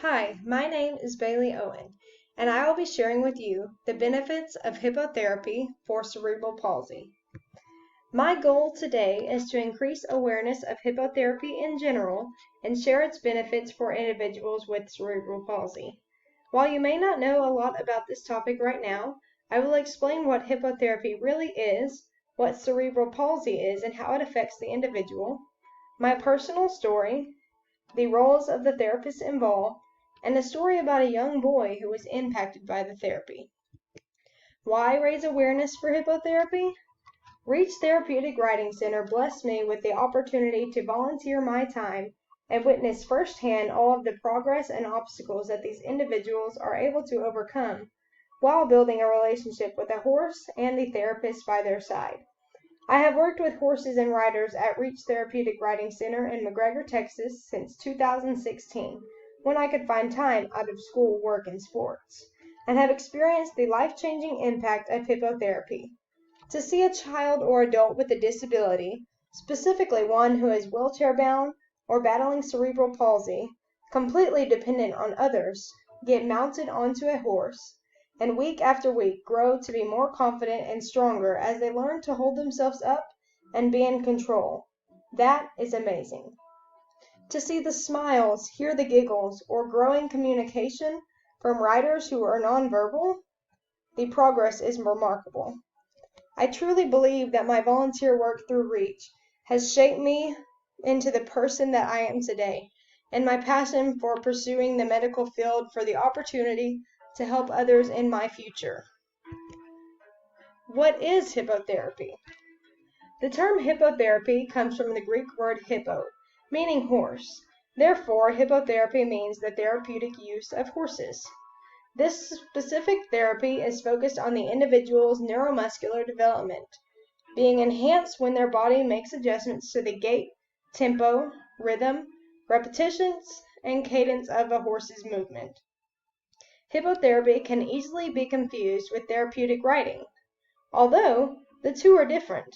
Hi, my name is Bailey Owen, and I will be sharing with you the benefits of hippotherapy for cerebral palsy. My goal today is to increase awareness of hippotherapy in general and share its benefits for individuals with cerebral palsy. While you may not know a lot about this topic right now, I will explain what hippotherapy really is, what cerebral palsy is, and how it affects the individual, my personal story, the roles of the therapists involved, and a story about a young boy who was impacted by the therapy. Why raise awareness for hippotherapy? Reach Therapeutic Writing Center blessed me with the opportunity to volunteer my time and witness firsthand all of the progress and obstacles that these individuals are able to overcome while building a relationship with a horse and the therapist by their side. I have worked with horses and riders at Reach Therapeutic Riding Center in McGregor, Texas since 2016, when I could find time out of school, work, and sports, and have experienced the life-changing impact of hippotherapy. To see a child or adult with a disability, specifically one who is wheelchair-bound or battling cerebral palsy, completely dependent on others, get mounted onto a horse, and week after week grow to be more confident and stronger as they learn to hold themselves up and be in control. That is amazing. To see the smiles, hear the giggles, or growing communication from riders who are nonverbal, the progress is remarkable. I truly believe that my volunteer work through REACH has shaped me into the person that I am today, and my passion for pursuing the medical field for the opportunity to help others in my future. What is hippotherapy? The term hippotherapy comes from the Greek word hippo, meaning horse. Therefore, hippotherapy means the therapeutic use of horses. This specific therapy is focused on the individual's neuromuscular development, being enhanced when their body makes adjustments to the gait, tempo, rhythm, repetitions, and cadence of a horse's movement. Hippotherapy can easily be confused with therapeutic riding, although the two are different.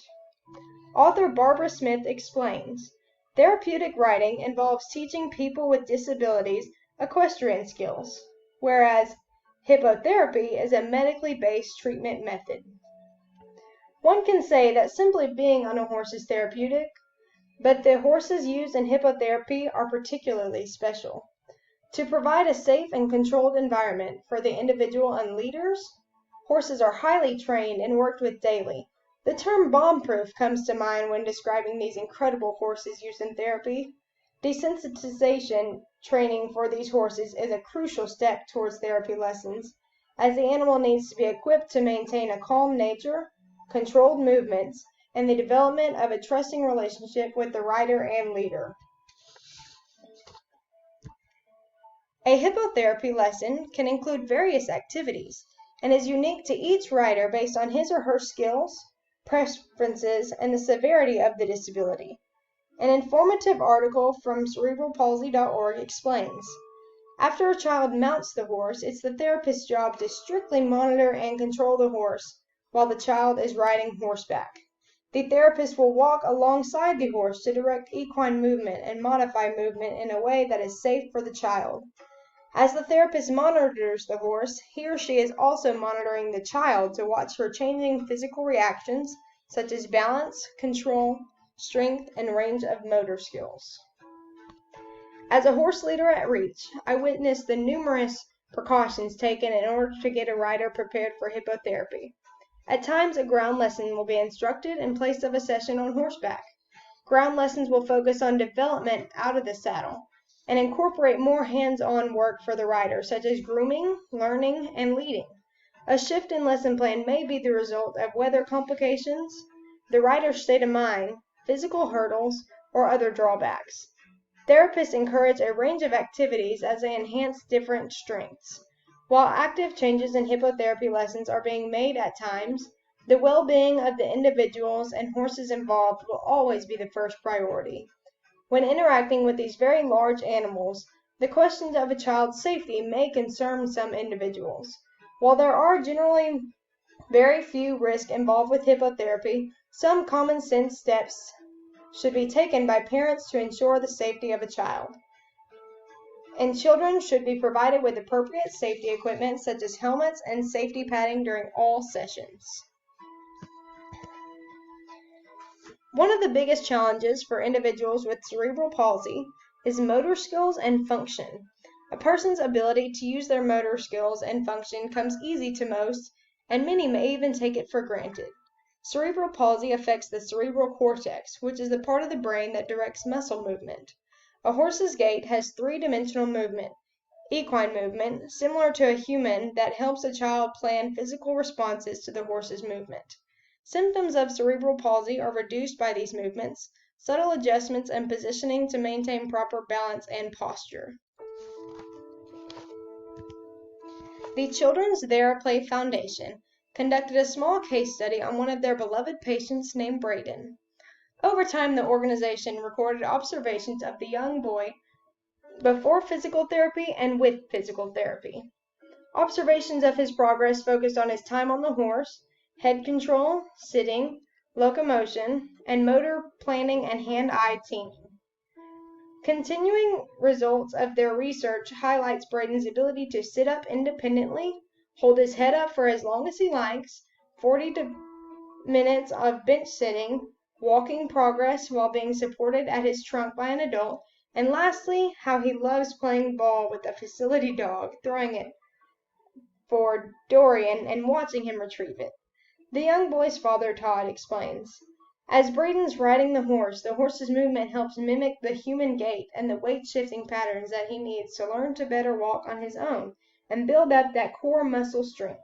Author Barbara Smith explains, therapeutic riding involves teaching people with disabilities equestrian skills, whereas hippotherapy is a medically based treatment method. One can say that simply being on a horse is therapeutic, but the horses used in hippotherapy are particularly special. To provide a safe and controlled environment for the individual and leaders, horses are highly trained and worked with daily. The term bomb-proof comes to mind when describing these incredible horses used in therapy. Desensitization training for these horses is a crucial step towards therapy lessons, as the animal needs to be equipped to maintain a calm nature, controlled movements, and the development of a trusting relationship with the rider and leader. A hippotherapy lesson can include various activities and is unique to each rider based on his or her skills, preferences, and the severity of the disability. An informative article from cerebralpalsy.org explains, after a child mounts the horse, it's the therapist's job to strictly monitor and control the horse while the child is riding horseback. The therapist will walk alongside the horse to direct equine movement and modify movement in a way that is safe for the child. As the therapist monitors the horse, he or she is also monitoring the child to watch for changing physical reactions such as balance, control, strength, and range of motor skills. As a horse leader at Reach, I witnessed the numerous precautions taken in order to get a rider prepared for hippotherapy. At times, a ground lesson will be instructed in place of a session on horseback. Ground lessons will focus on development out of the saddle and incorporate more hands-on work for the rider, such as grooming, learning, and leading. A shift in lesson plan may be the result of weather complications, the rider's state of mind, physical hurdles, or other drawbacks. Therapists encourage a range of activities as they enhance different strengths. While active changes in hippotherapy lessons are being made at times, the well-being of the individuals and horses involved will always be the first priority. When interacting with these very large animals, the questions of a child's safety may concern some individuals. While there are generally very few risks involved with hippotherapy, some common sense steps should be taken by parents to ensure the safety of a child. and children should be provided with appropriate safety equipment such as helmets and safety padding during all sessions. One of the biggest challenges for individuals with cerebral palsy is motor skills and function. A person's ability to use their motor skills and function comes easy to most, and many may even take it for granted. Cerebral palsy affects the cerebral cortex, which is the part of the brain that directs muscle movement. A horse's gait has three-dimensional movement, equine movement, similar to a human, that helps a child plan physical responses to the horse's movement. Symptoms of cerebral palsy are reduced by these movements, subtle adjustments, and positioning to maintain proper balance and posture. The Children's Theraplay Foundation conducted a small case study on one of their beloved patients named Braden. Over time, the organization recorded observations of the young boy before physical therapy and with physical therapy. Observations of his progress focused on his time on the horse, head control, sitting, locomotion, and motor planning and hand-eye teaming. Continuing results of their research highlights Braden's ability to sit up independently, hold his head up for as long as he likes, 40 minutes of bench sitting, walking progress while being supported at his trunk by an adult, and lastly, how he loves playing ball with a facility dog, throwing it for Dorian and watching him retrieve it. The young boy's father, Todd, explains, "As Braden's riding the horse's movement helps mimic the human gait and the weight-shifting patterns that he needs to learn to better walk on his own and build up that core muscle strength.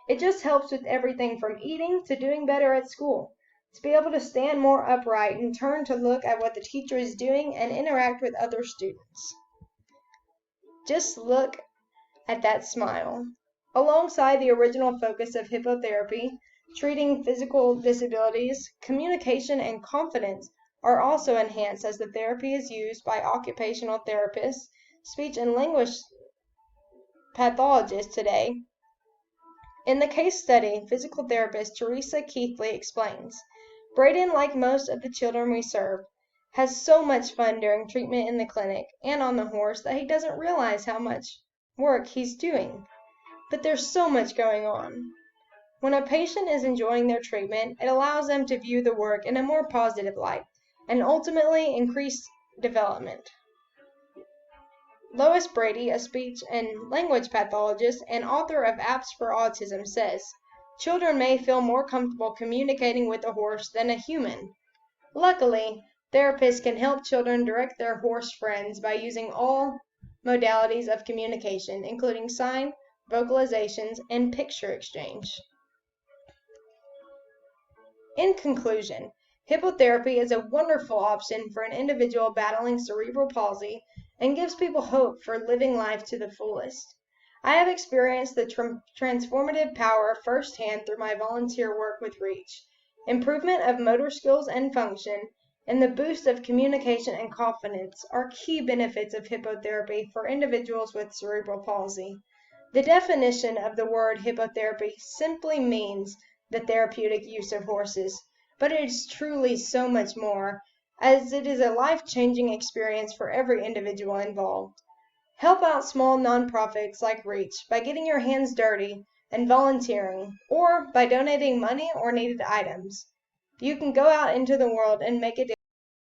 It just helps with everything from eating to doing better at school, to be able to stand more upright and turn to look at what the teacher is doing and interact with other students." Just look at that smile. Alongside the original focus of hippotherapy, treating physical disabilities, communication and confidence are also enhanced as the therapy is used by occupational therapists, speech and language pathologists today. In the case study, physical therapist Teresa Keithley explains, "Braden, like most of the children we serve, has so much fun during treatment in the clinic and on the horse that he doesn't realize how much work he's doing. But there's so much going on. When a patient is enjoying their treatment, it allows them to view the work in a more positive light and ultimately increase development." Lois Brady, a speech and language pathologist and author of Apps for Autism, says, "Children may feel more comfortable communicating with a horse than a human. Luckily, therapists can help children direct their horse friends by using all modalities of communication, including sign, vocalizations, and picture exchange." In conclusion, hippotherapy is a wonderful option for an individual battling cerebral palsy and gives people hope for living life to the fullest. I have experienced the transformative power firsthand through my volunteer work with REACH. Improvement of motor skills and function, and the boost of communication and confidence are key benefits of hippotherapy for individuals with cerebral palsy. The definition of the word hippotherapy simply means the therapeutic use of horses, but it is truly so much more, as it is a life-changing experience for every individual involved. Help out small nonprofits like REACH by getting your hands dirty and volunteering, or by donating money or needed items. You can go out into the world and make a difference.